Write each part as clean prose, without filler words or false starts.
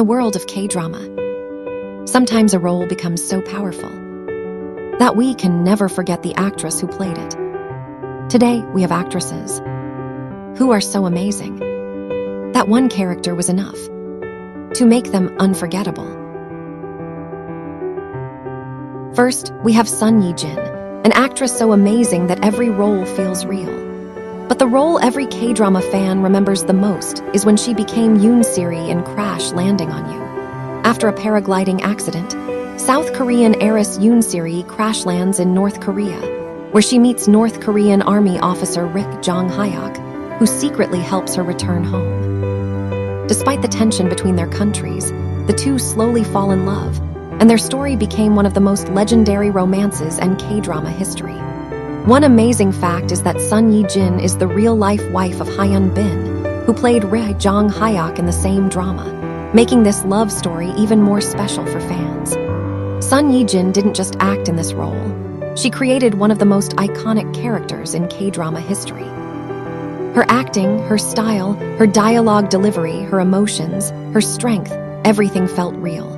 the world of K-drama, sometimes a role becomes so powerful that we can never forget the actress who played it. Today, we have actresses who are so amazing that one character was enough to make them unforgettable. First, we have Sun Yi-jin, an actress so amazing that every role feels real. But the role every K-drama fan remembers the most is when she became Yoon Siri in Crash Landing on You. After a paragliding accident, South Korean heiress Yoon Siri crash lands in North Korea, where she meets North Korean Army officer Rick Jong-hyuk, who secretly helps her return home. Despite the tension between their countries, the two slowly fall in love, and their story became one of the most legendary romances in K-drama history. One amazing fact is that Sun Yi-jin is the real-life wife of Hyun Bin, who played Rick Jong-hyuk in the same drama, making this love story even more special for fans. Sun Yi-jin didn't just act in this role. She created one of the most iconic characters in K-drama history. Her acting, her style, her dialogue delivery, her emotions, her strength, everything felt real.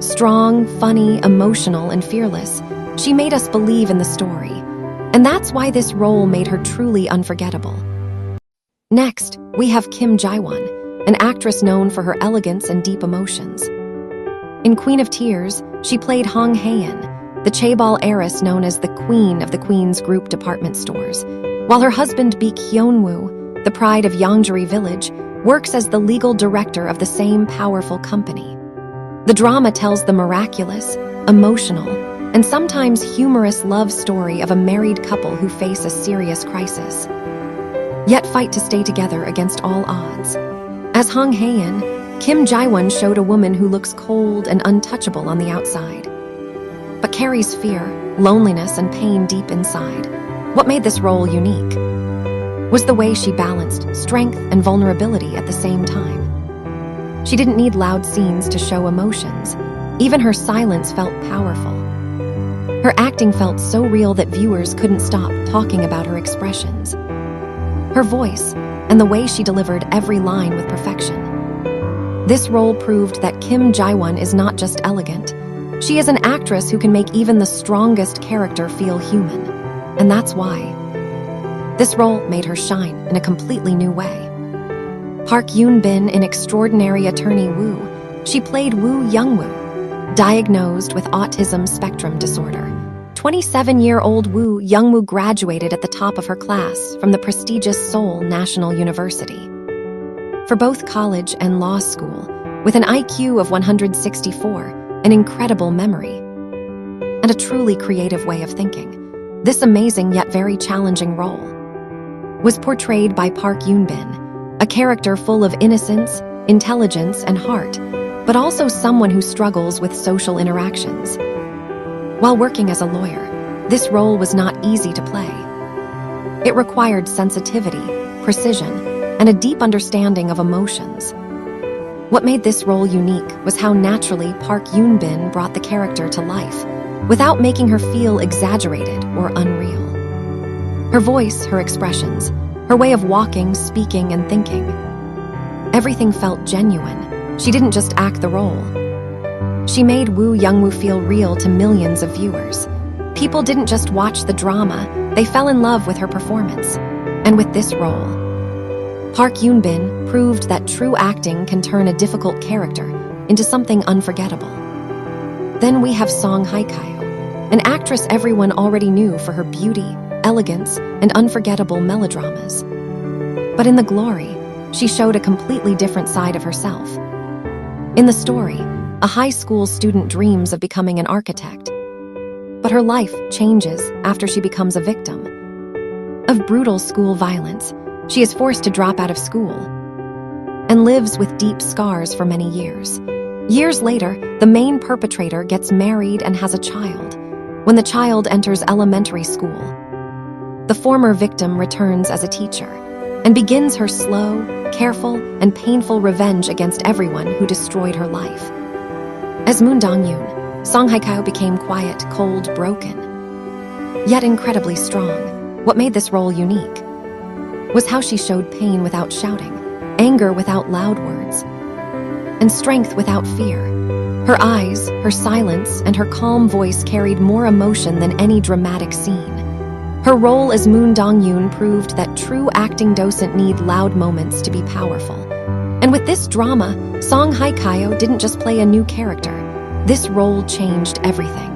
Strong, funny, emotional, and fearless, she made us believe in the story. And that's why this role made her truly unforgettable. Next, we have Kim Ji-won, an actress known for her elegance and deep emotions. In Queen of Tears, she played Hong Hae-in, the chaebol heiress known as the Queen of the Queen's Group department stores, while her husband Baek Hyun-woo, the pride of Yongjeri Village, works as the legal director of the same powerful company. The drama tells the miraculous, emotional, and sometimes humorous love story of a married couple who face a serious crisis, yet fight to stay together against all odds. As Hong Hae-in, Kim Ji-won showed a woman who looks cold and untouchable on the outside, but carries fear, loneliness, and pain deep inside. What made this role unique was the way she balanced strength and vulnerability at the same time. She didn't need loud scenes to show emotions. Even her silence felt powerful. Her acting felt so real that viewers couldn't stop talking about her expressions, her voice, and the way she delivered every line with perfection. This role proved that Kim Ji-won is not just elegant. She is an actress who can make even the strongest character feel human. And that's why this role made her shine in a completely new way. Park Yoon-bin in Extraordinary Attorney Woo, she played Woo Young-woo, diagnosed with autism spectrum disorder. 27-year-old Woo Young-woo graduated at the top of her class from the prestigious Seoul National University. For both college and law school, with an IQ of 164, an incredible memory, and a truly creative way of thinking, this amazing yet very challenging role was portrayed by Park Yoon-bin, a character full of innocence, intelligence, and heart, but also someone who struggles with social interactions. While working as a lawyer, this role was not easy to play. It required sensitivity, precision, and a deep understanding of emotions. What made this role unique was how naturally Park Yoon-bin brought the character to life, without making her feel exaggerated or unreal. Her voice, her expressions, her way of walking, speaking, and thinking, everything felt genuine. She didn't just act the role. She made Woo Young-woo feel real to millions of viewers. People didn't just watch the drama, they fell in love with her performance. And with this role, Park Yoon-bin proved that true acting can turn a difficult character into something unforgettable. Then we have Song Hye-kyo, an actress everyone already knew for her beauty, elegance, and unforgettable melodramas. But in The Glory, she showed a completely different side of herself. In the story, a high school student dreams of becoming an architect, but her life changes after she becomes a victim of brutal school violence. She is forced to drop out of school and lives with deep scars for many years. Years later, the main perpetrator gets married and has a child. When the child enters elementary school, the former victim returns as a teacher and begins her slow, careful, and painful revenge against everyone who destroyed her life. As Moon Dong-yoon, Song Hye-kyo became quiet, cold, broken, yet incredibly strong. What made this role unique was how she showed pain without shouting, anger without loud words, and strength without fear. Her eyes, her silence, and her calm voice carried more emotion than any dramatic scene. Her role as Moon Dong-yoon proved that true acting doesn't need loud moments to be powerful. And with this drama, Song Hye-kyo didn't just play a new character. This role changed everything.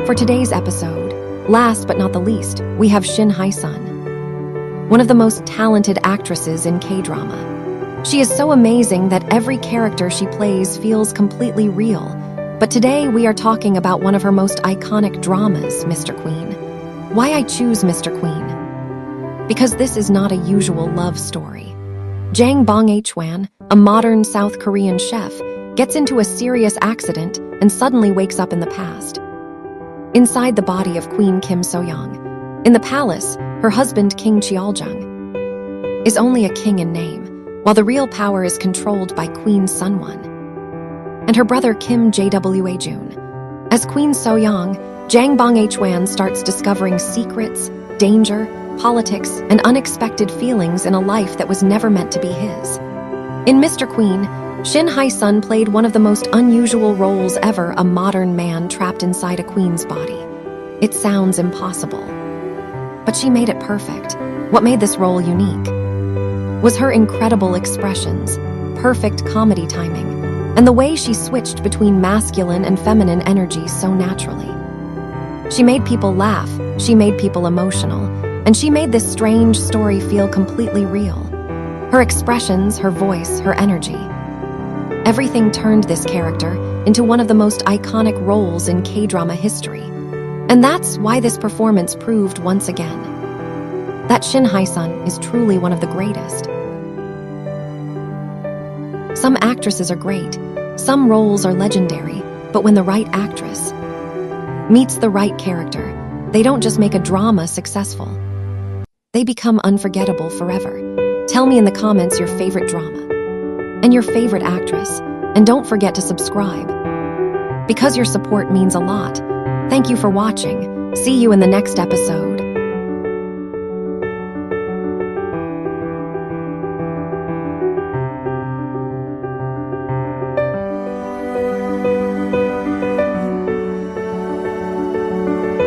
For today's episode, last but not the least, we have Shin Hye-sun, one of the most talented actresses in K-drama. She is so amazing that every character she plays feels completely real. But today we are talking about one of her most iconic dramas, Mr. Queen. Why I choose Mr. Queen? Because this is not a usual love story. Jang Bong-hwan, a modern South Korean chef, gets into a serious accident and suddenly wakes up in the past. Inside the body of Queen Kim So-young. In the palace, her husband King Cheoljung is only a king in name, while the real power is controlled by Queen Sunwon and her brother Kim Jwa-jun. As Queen So-young, Jang Bong-hwan starts discovering secrets, danger, politics, and unexpected feelings in a life that was never meant to be his. In Mr. Queen, Shin Hye-sun played one of the most unusual roles ever, a modern man trapped inside a queen's body. It sounds impossible, but she made it perfect. What made this role unique was her incredible expressions, perfect comedy timing, and the way she switched between masculine and feminine energy so naturally. She made people laugh, she made people emotional, and she made this strange story feel completely real. Her expressions, her voice, her energy. Everything turned this character into one of the most iconic roles in K-drama history. And that's why this performance proved once again that Shin Hye-sun is truly one of the greatest. Some actresses are great, some roles are legendary, but when the right actress meets the right character, they don't just make a drama successful. They become unforgettable forever. Tell me in the comments your favorite drama and your favorite actress, and don't forget to subscribe, because your support means a lot. Thank you for watching. See you in the next episode.